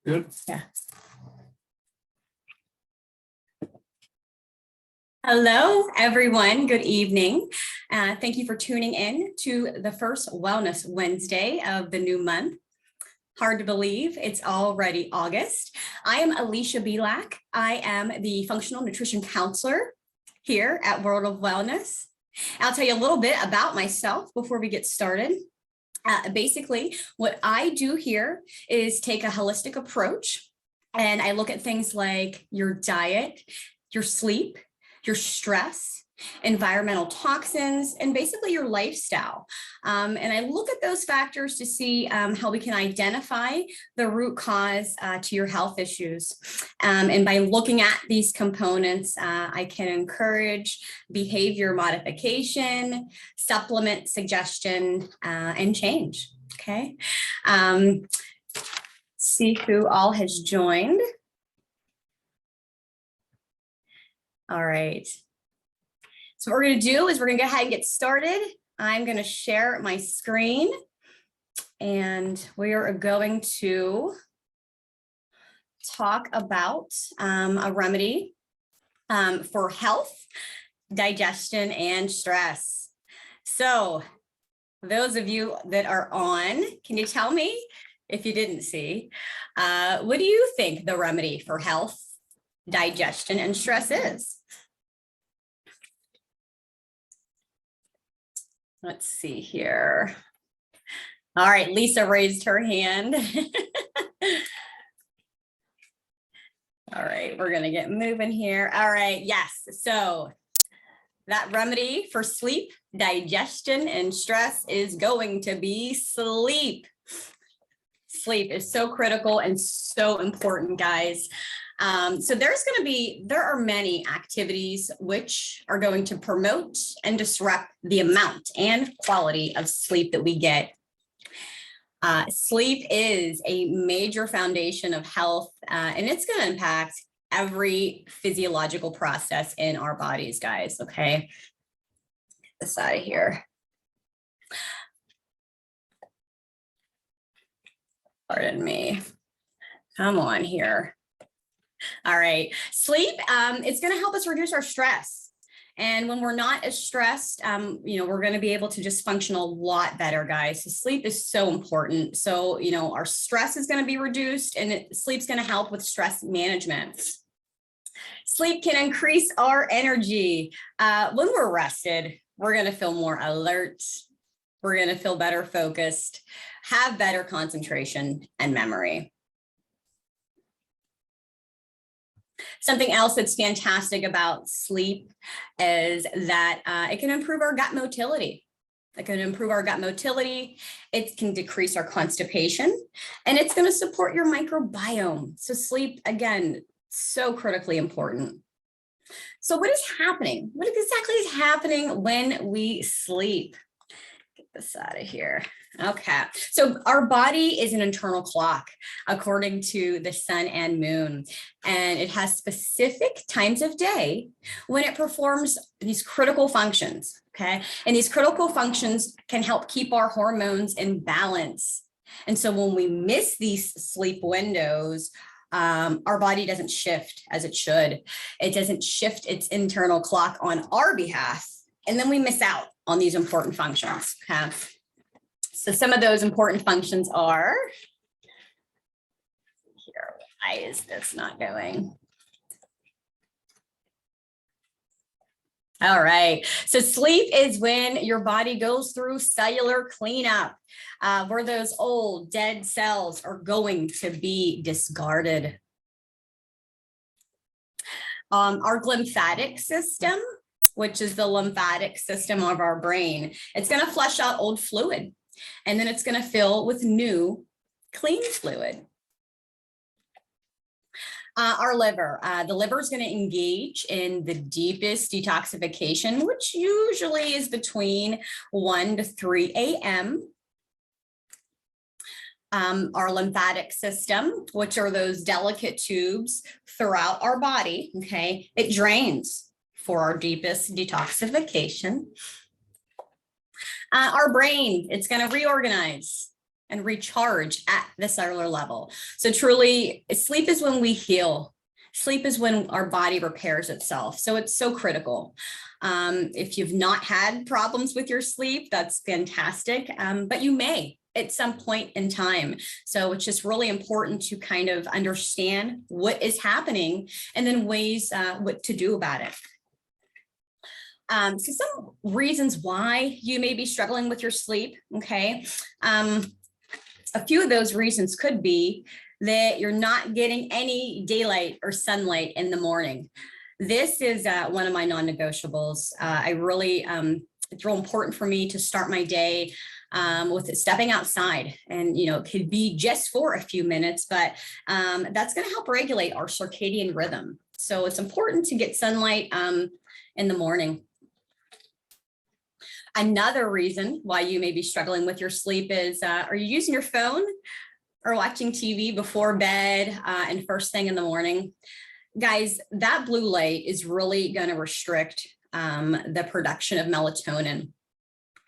Good. Yeah. Hello, everyone. Good evening. Thank you for tuning in to the first Wellness Wednesday of the new month. Hard to believe it's already August. I am Alisha Belack. I am the functional nutrition counselor here at World of Wellness. I'll tell you a little bit about myself before we get started. Basically, what I do here is take a holistic approach, and I look at things like your diet, your sleep, your stress, environmental toxins, and basically your lifestyle. And I look at those factors to see how we can identify the root cause to your health issues. And by looking at these components, I can encourage behavior modification, supplement suggestion, and change. Okay. See who all has joined. All right. So what we're going to do is we're going to go ahead and get started. I'm going to share my screen, and we are going to talk about a remedy for health, digestion, and stress. So those of you that are on, can you tell me, if you didn't see, what do you think the remedy for health, digestion, and stress is? Let's see here. All right, Lisa raised her hand. All right, we're gonna get moving here. All right, yes, so that remedy for sleep, digestion, and stress is going to be sleep. Sleep is so critical and so important, guys. So there are many activities which are going to promote and disrupt the amount and quality of sleep that we get. Sleep is a major foundation of health, and it's going to impact every physiological process in our bodies, guys. Okay, get this out of here. Pardon me. Come on here. All right, sleep, it's going to help us reduce our stress. And when we're not as stressed, we're going to be able to just function a lot better, guys. So sleep is so important. So, our stress is going to be reduced, and sleep's going to help with stress management. Sleep can increase our energy. When we're rested, we're going to feel more alert. We're going to feel better focused, have better concentration and memory. Something else that's fantastic about sleep is that it can improve our gut motility. It can improve our gut motility. It can decrease our constipation, and it's going to support your microbiome. So sleep, again, so critically important. So what is happening? What exactly is happening when we sleep? Get this out of here. Okay, so our body is an internal clock according to the sun and moon, and it has specific times of day when it performs these critical functions. Okay, and these critical functions can help keep our hormones in balance. And so when we miss these sleep windows, our body doesn't shift as it should. It doesn't shift its internal clock on our behalf, and then we miss out on these important functions. Okay. So some of those important functions are, here, why is this not going? All right, so sleep is when your body goes through cellular cleanup, where those old dead cells are going to be discarded. Our lymphatic system, which is the lymphatic system of our brain, it's going to flush out old fluid, and then it's going to fill with new, clean fluid. Our liver, the liver is going to engage in the deepest detoxification, which usually is between 1 to 3 a.m. Our lymphatic system, which are those delicate tubes throughout our body, okay, it drains for our deepest detoxification. Our brain, it's going to reorganize. and recharge at the cellular level. So truly, sleep is when we heal. Sleep is when our body repairs itself. So it's so critical. If you've not had problems with your sleep, that's fantastic, but you may at some point in time. So it's just really important to kind of understand what is happening and then ways what to do about it. So some reasons why you may be struggling with your sleep, okay? A few of those reasons could be that you're not getting any daylight or sunlight in the morning. This is one of my non-negotiables. It's real important for me to start my day with stepping outside, and it could be just for a few minutes, but that's going to help regulate our circadian rhythm. So it's important to get sunlight in the morning. Another reason why you may be struggling with your sleep is, are you using your phone or watching TV before bed and first thing in the morning? Guys, that blue light is really going to restrict the production of melatonin,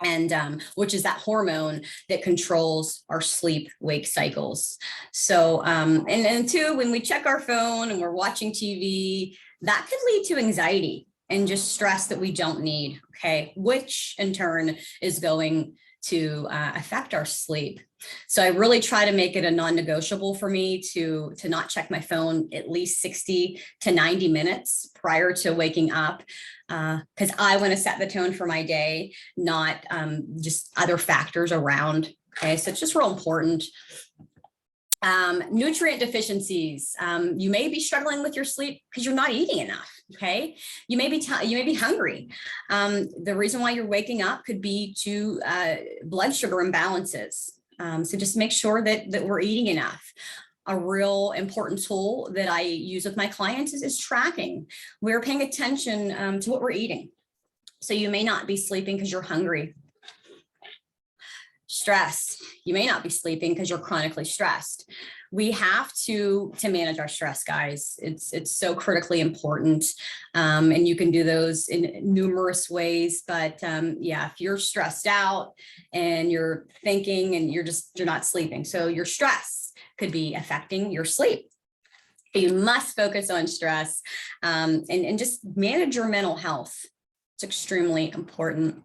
and which is that hormone that controls our sleep-wake cycles. So, and two, when we check our phone and we're watching TV, that could lead to anxiety and just stress that we don't need, okay? Which in turn is going to affect our sleep. So I really try to make it a non-negotiable for me to not check my phone at least 60 to 90 minutes prior to waking up, because I want to set the tone for my day, not just other factors around, okay? So it's just real important. Nutrient deficiencies. You may be struggling with your sleep because you're not eating enough. Okay, you may be hungry. The reason why you're waking up could be to blood sugar imbalances. So just make sure that we're eating enough. A real important tool that I use with my clients is tracking. We're paying attention to what we're eating. So you may not be sleeping because you're hungry. Stress. You may not be sleeping because you're chronically stressed. We have to manage our stress, guys. It's so critically important. And you can do those in numerous ways. But yeah, if you're stressed out and you're thinking and you're not sleeping. So your stress could be affecting your sleep. You must focus on stress and just manage your mental health. It's extremely important.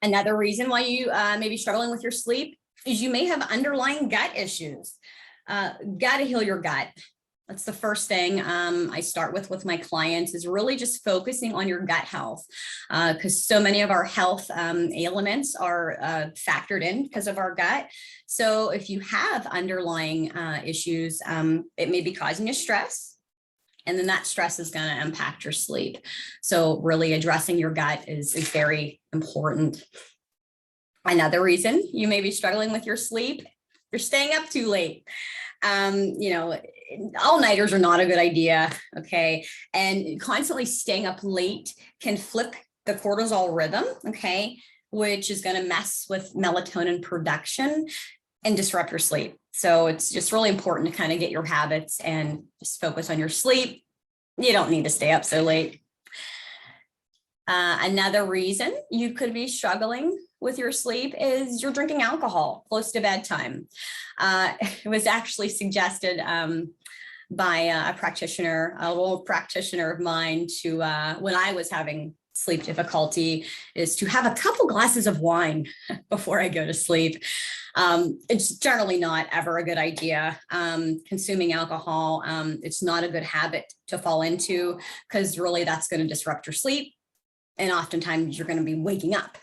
Another reason why you may be struggling with your sleep is you may have underlying gut issues. Got to heal your gut. That's the first thing I start with my clients, is really just focusing on your gut health, because so many of our health ailments are factored in because of our gut. So if you have underlying issues, it may be causing you stress. And then that stress is going to impact your sleep. So really addressing your gut is very important. Another reason you may be struggling with your sleep, you're staying up too late. All-nighters are not a good idea, okay? And constantly staying up late can flip the cortisol rhythm, okay? Which is going to mess with melatonin production and disrupt your sleep. So it's just really important to kind of get your habits and just focus on your sleep. You don't need to stay up so late. Another reason you could be struggling with your sleep is you're drinking alcohol close to bedtime. It was actually suggested by a practitioner, a little practitioner of mine, to when I was having sleep difficulty, is to have a couple glasses of wine before I go to sleep. It's generally not ever a good idea. Consuming alcohol, it's not a good habit to fall into, because really that's going to disrupt your sleep. And oftentimes you're going to be waking up.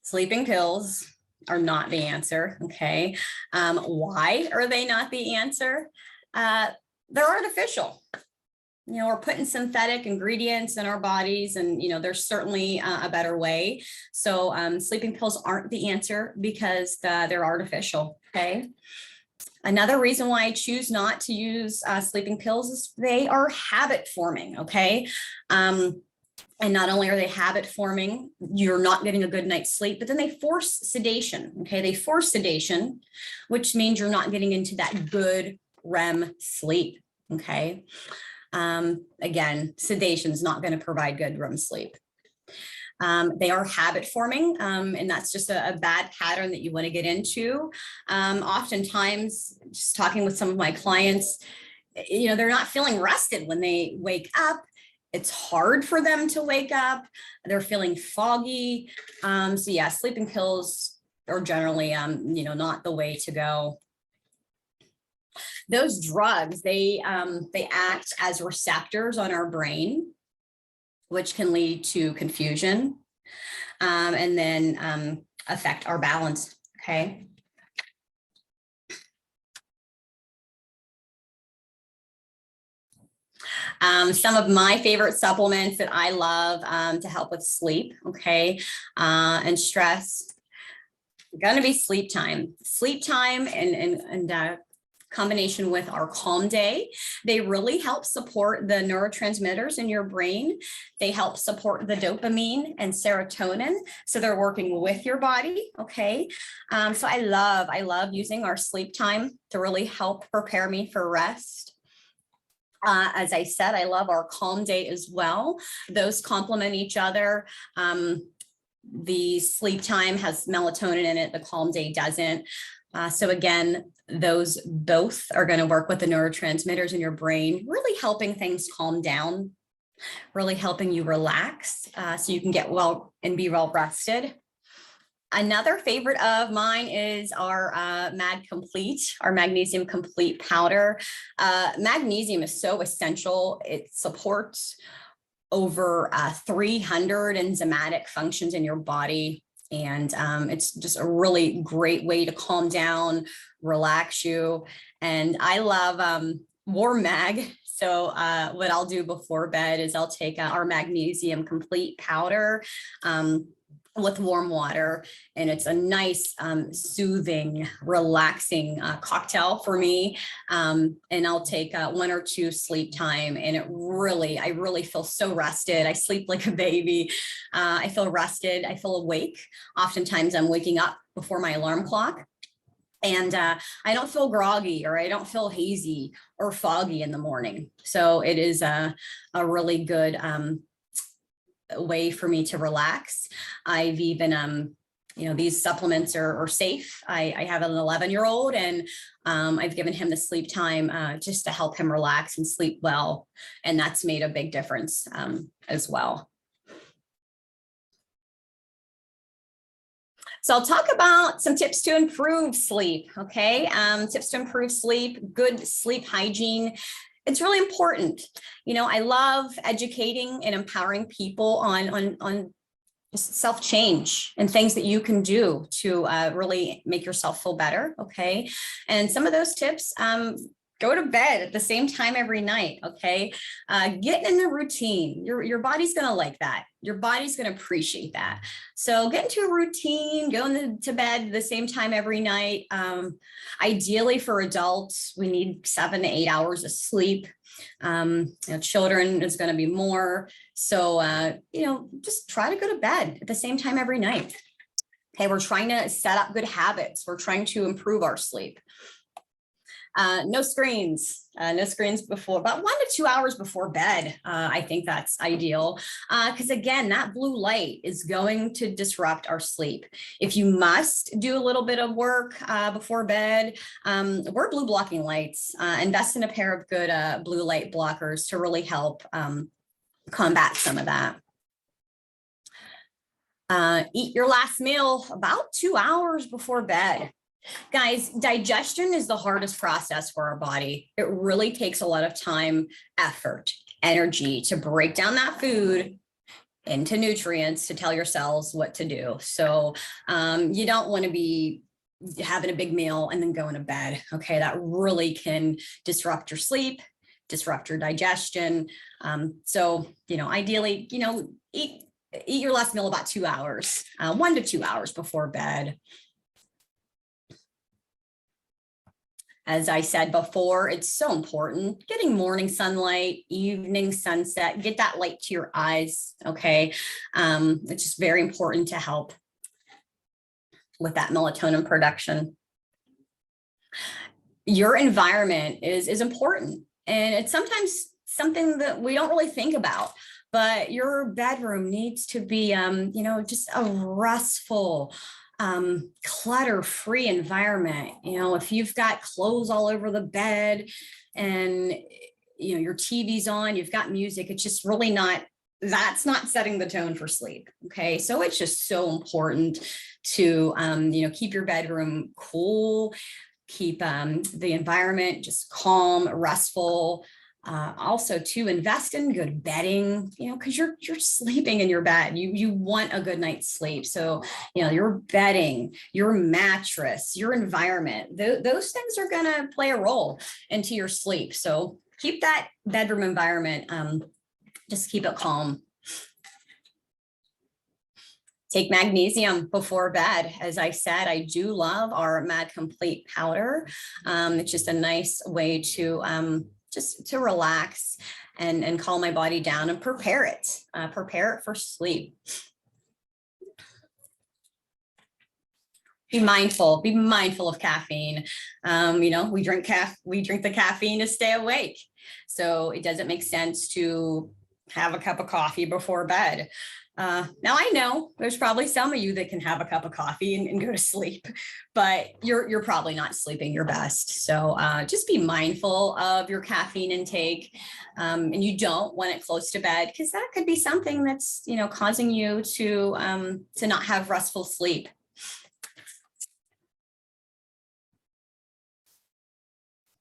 Sleeping pills are not the answer, okay? Why are they not the answer? They're artificial. We're putting synthetic ingredients in our bodies, and, there's certainly a better way. So sleeping pills aren't the answer because they're artificial, okay? Another reason why I choose not to use sleeping pills is they are habit forming, okay? And not only are they habit forming, you're not getting a good night's sleep, but then they force sedation, okay? They force sedation, which means you're not getting into that good REM sleep, okay? Again, sedation is not going to provide good REM sleep. They are habit forming, and that's just a bad pattern that you want to get into. Oftentimes, just talking with some of my clients, they're not feeling rested when they wake up. It's hard for them to wake up. They're feeling foggy. So yeah, sleeping pills are generally, not the way to go. Those drugs, they act as receptors on our brain, which can lead to confusion, and then affect our balance. Okay. Some of my favorite supplements that I love to help with sleep, okay, and stress, going to be sleep time. Sleep time and combination with our calm day, they really help support the neurotransmitters in your brain. They help support the dopamine and serotonin. So they're working with your body. Okay. So I love using our sleep time to really help prepare me for rest. As I said, I love our calm day as well. Those complement each other. The sleep time has melatonin in it. The calm day doesn't. So again, those both are going to work with the neurotransmitters in your brain, really helping things calm down, really helping you relax so you can get well and be well rested. Another favorite of mine is our Mag Complete, our Magnesium Complete powder. Magnesium is so essential. It supports over 300 enzymatic functions in your body. And it's just a really great way to calm down, relax you. And I love warm mag. So what I'll do before bed is I'll take our Magnesium Complete powder with warm water, and it's a nice, soothing, relaxing cocktail for me. And I'll take 1 or 2 sleep time, and I really feel so rested. I sleep like a baby. I feel rested. I feel awake. Oftentimes I'm waking up before my alarm clock. And I don't feel groggy, or I don't feel hazy or foggy in the morning. So it is a really good way for me to relax. I've even, these supplements are safe. I have an 11-year-old, and I've given him the sleep time just to help him relax and sleep well. And that's made a big difference as well. So I'll talk about some tips to improve sleep. Okay. Tips to improve sleep, good sleep hygiene. It's really important. I love educating and empowering people on self-change and things that you can do to really make yourself feel better. Okay. And some of those tips, go to bed at the same time every night. Okay. Get in a routine. Your body's going to like that. Your body's going to appreciate that. So get into a routine, go to bed at the same time every night. Ideally for adults, we need 7 to 8 hours of sleep. Children is going to be more. So, just try to go to bed at the same time every night. Okay. We're trying to set up good habits. We're trying to improve our sleep. No screens before, about 1 to 2 hours before bed. I think that's ideal because again, that blue light is going to disrupt our sleep. If you must do a little bit of work before bed, wear blue blocking lights. Invest in a pair of good blue light blockers to really help combat some of that. Eat your last meal about 2 hours before bed. Guys, digestion is the hardest process for our body. It really takes a lot of time, effort, energy to break down that food into nutrients to tell your cells what to do. So you don't want to be having a big meal and then going to bed. Okay, that really can disrupt your sleep, disrupt your digestion. So, ideally, eat your last meal about 2 hours, 1 to 2 hours before bed. As I said before, it's so important getting morning sunlight, evening sunset, get that light to your eyes. Okay. It's just very important to help with that melatonin production. Your environment is important, and it's sometimes something that we don't really think about. but your bedroom needs to be, just a restful, clutter-free environment. If you've got clothes all over the bed and, your TV's on, you've got music, it's just really not, that's not setting the tone for sleep. Okay. So it's just so important to, keep your bedroom cool, keep the environment just calm, restful. Also to invest in good bedding, because you're sleeping in your bed. You want a good night's sleep. So, your bedding, your mattress, your environment, those things are going to play a role into your sleep. So keep that bedroom environment, just keep it calm. Take magnesium before bed. As I said, I do love our Mad Complete powder. It's just a nice way to just to relax and calm my body down and prepare it for sleep. Be mindful of caffeine. We drink the caffeine to stay awake. So it doesn't make sense to have a cup of coffee before bed. Now I know there's probably some of you that can have a cup of coffee and go to sleep, but you're probably not sleeping your best. So just be mindful of your caffeine intake, and you don't want it close to bed, because that could be something that's causing you to not have restful sleep.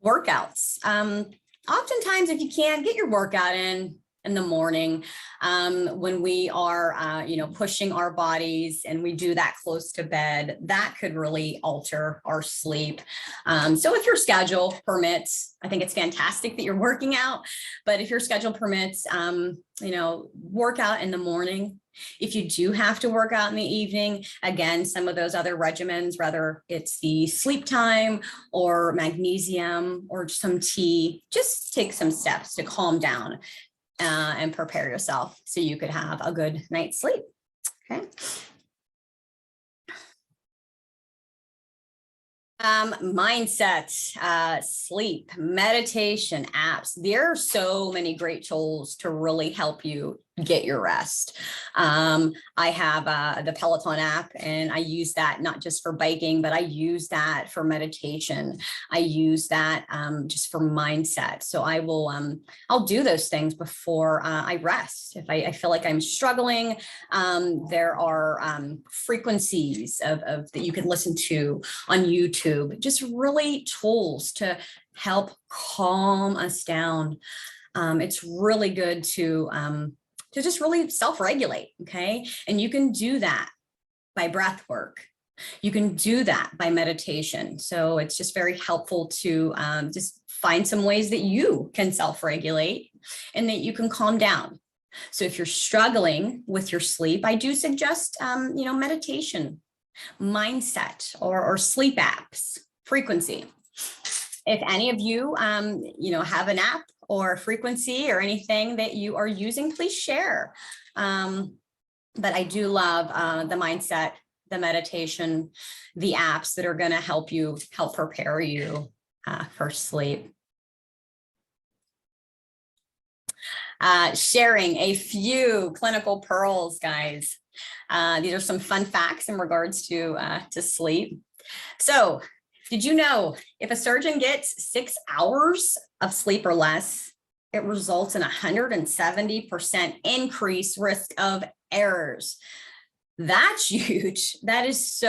Workouts. Oftentimes, if you can, get your workout in the morning, when we are, pushing our bodies and we do that close to bed, that could really alter our sleep. So if your schedule permits, I think it's fantastic that you're working out, but if your schedule permits, work out in the morning. If you do have to work out in the evening, again, some of those other regimens, whether it's the sleep time or magnesium or some tea, just take some steps to calm down and prepare yourself so you could have a good night's sleep. Okay. Mindset, sleep, meditation, apps. There are so many great tools to really help you get your rest. I have the Peloton app, and I use that not just for biking, but I use that for meditation. I use that just for mindset. So I will, I'll do those things before I rest. If I feel like I'm struggling, there are frequencies of that you can listen to on YouTube, just really tools to help calm us down. It's really good to just really self-regulate, okay? And you can do that by breath work. You can do that by meditation. So it's just very helpful to just find some ways that you can self-regulate and that you can calm down. So if you're struggling with your sleep, I do suggest, meditation, mindset, or sleep apps, frequency. If any of you, have an app or frequency or anything that you are using, please share. But I do love the mindset, the meditation, the apps that are going to help prepare you for sleep. Sharing a few clinical pearls, guys. These are some fun facts in regards to sleep. So, did you know if a surgeon gets 6 hours of sleep or less, it results in 170% increased risk of errors? That's huge. That is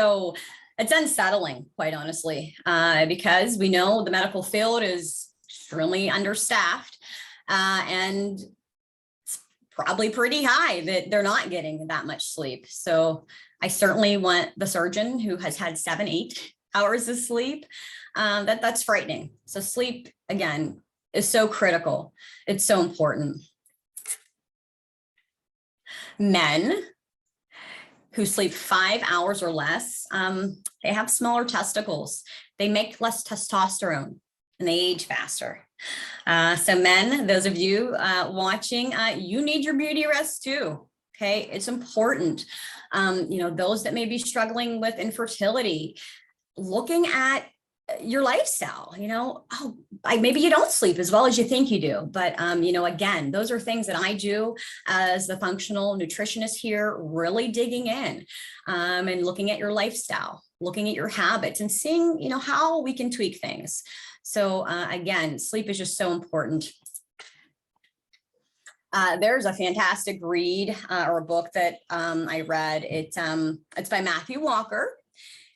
it's unsettling, quite honestly, because we know the medical field is extremely understaffed, and it's probably pretty high that they're not getting that much sleep. So I certainly want the surgeon who has had 7-8 hours of sleep. That's frightening. So sleep, again, is so critical. It's so important. Men who sleep 5 hours or less, they have smaller testicles. They make less testosterone and they age faster. So men, those of you watching, you need your beauty rest too. Okay, it's important. Those that may be struggling with infertility, looking at your lifestyle, maybe you don't sleep as well as you think you do, but again, those are things that I do as the functional nutritionist here, really digging in and looking at your lifestyle, looking at your habits and seeing, how we can tweak things. So again, sleep is just so important. There's a fantastic read or a book that I read. It's by Matthew Walker,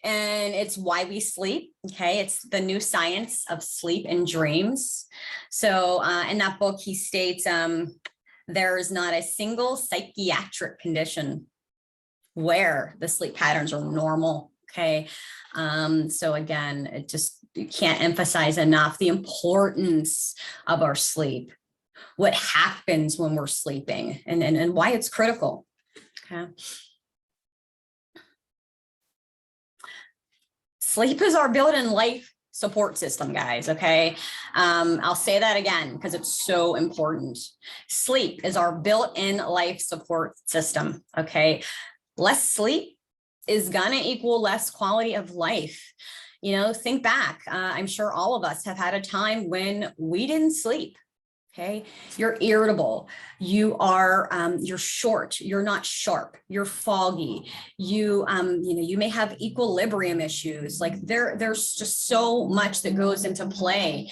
and it's Why We Sleep. Okay, it's the new science of sleep and dreams. So in that book, he states there is not a single psychiatric condition where the sleep patterns are normal. Okay, so again, you can't emphasize enough the importance of our sleep, what happens when we're sleeping, and why it's critical. Okay. Sleep is our built-in life support system, guys. Okay. I'll say that again because it's so important. Sleep is our built-in life support system. Okay. Less sleep is gonna equal less quality of life. Think back. I'm sure all of us have had a time when we didn't sleep. Okay, you're irritable, you're short, you're not sharp, you're foggy, you may have equilibrium issues. Like there's just so much that goes into play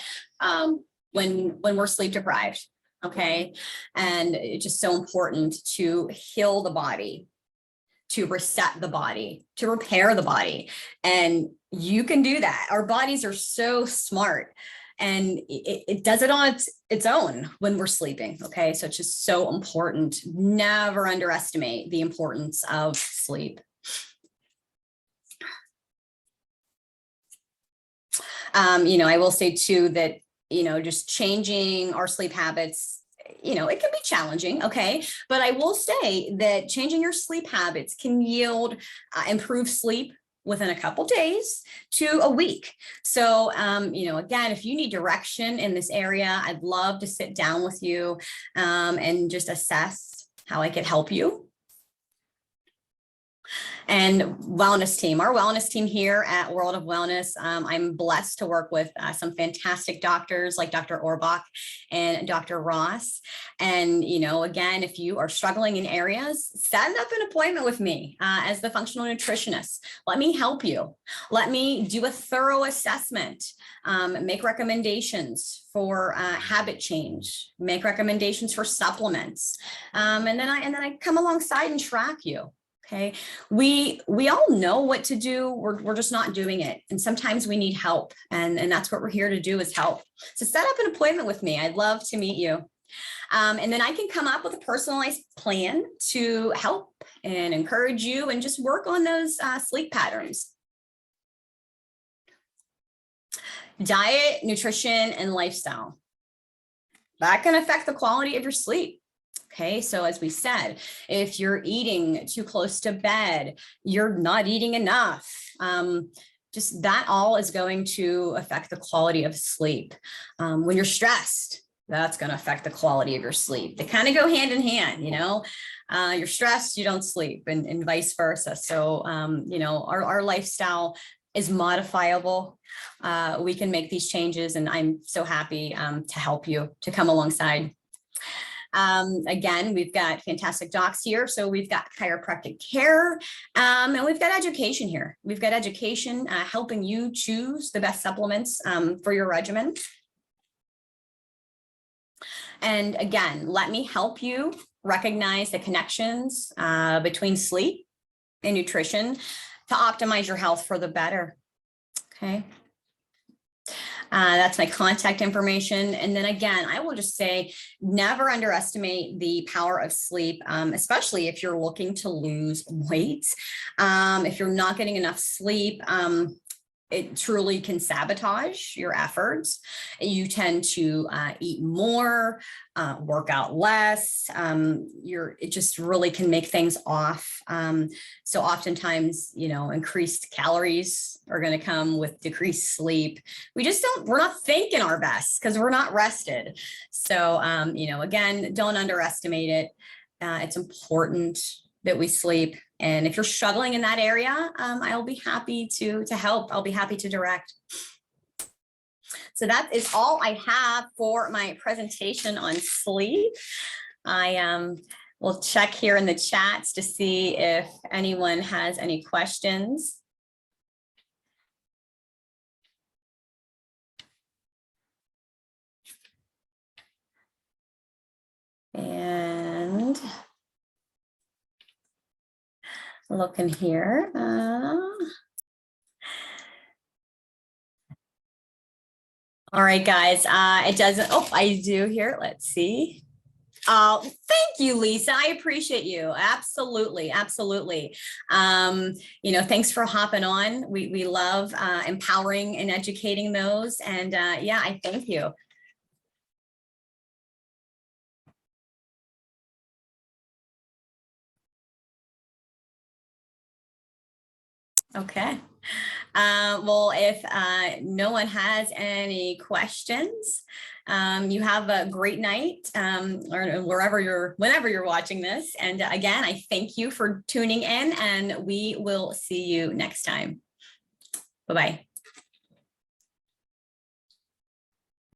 when we're sleep deprived. Okay, and it's just so important to heal the body, to reset the body, to repair the body, and you can do that. Our bodies are so smart. And it does it on its own when we're sleeping. Okay, so it's just so important. Never underestimate the importance of sleep. I will say too that, just changing our sleep habits, it can be challenging. Okay, but I will say that changing your sleep habits can yield improved sleep within a couple days to a week. So, again, if you need direction in this area, I'd love to sit down with you and just assess how I could help you. And wellness team, our wellness team here at World of Wellness, I'm blessed to work with some fantastic doctors like Dr. Orbach and Dr. Ross. And, again, if you are struggling in areas, set up an appointment with me as the functional nutritionist. Let me help you. Let me do a thorough assessment, make recommendations for habit change, make recommendations for supplements. And then I come alongside and track you. Okay, we all know what to do. We're just not doing it. And sometimes we need help. And that's what we're here to do, is help. So set up an appointment with me. I'd love to meet you. And then I can come up with a personalized plan to help and encourage you and just work on those sleep patterns. Diet, nutrition, and lifestyle. That can affect the quality of your sleep. Okay, so as we said, if you're eating too close to bed, you're not eating enough, just that all is going to affect the quality of sleep. When you're stressed, that's going to affect the quality of your sleep. They kind of go hand in hand, you're stressed, you don't sleep, and vice versa. So, our lifestyle is modifiable. We can make these changes, and I'm so happy to help you, to come alongside. Again, we've got fantastic docs here. So we've got chiropractic care, and we've got education here. We've got education helping you choose the best supplements for your regimen. And again, let me help you recognize the connections between sleep and nutrition to optimize your health for the better. Okay. That's my contact information. And then again, I will just say, never underestimate the power of sleep, especially if you're looking to lose weight. If you're not getting enough sleep, it truly can sabotage your efforts. You tend to eat more, work out less. It just really can make things off. So oftentimes, increased calories are going to come with decreased sleep. We're not thinking our best because we're not rested. So, again, don't underestimate it. It's important that we sleep. And if you're struggling in that area, I'll be happy to help. I'll be happy to direct. So that is all I have for my presentation on sleep. I will check here in the chats to see if anyone has any questions. And looking here. All right, guys, it doesn't, oh, I do here. Let's see. Thank you, Lisa. I appreciate you. Absolutely. Absolutely. Thanks for hopping on. We love empowering and educating those. And yeah, I thank you. Okay. Well, if no one has any questions, you have a great night or whenever you're watching this. And again, I thank you for tuning in, and we will see you next time. Bye-bye.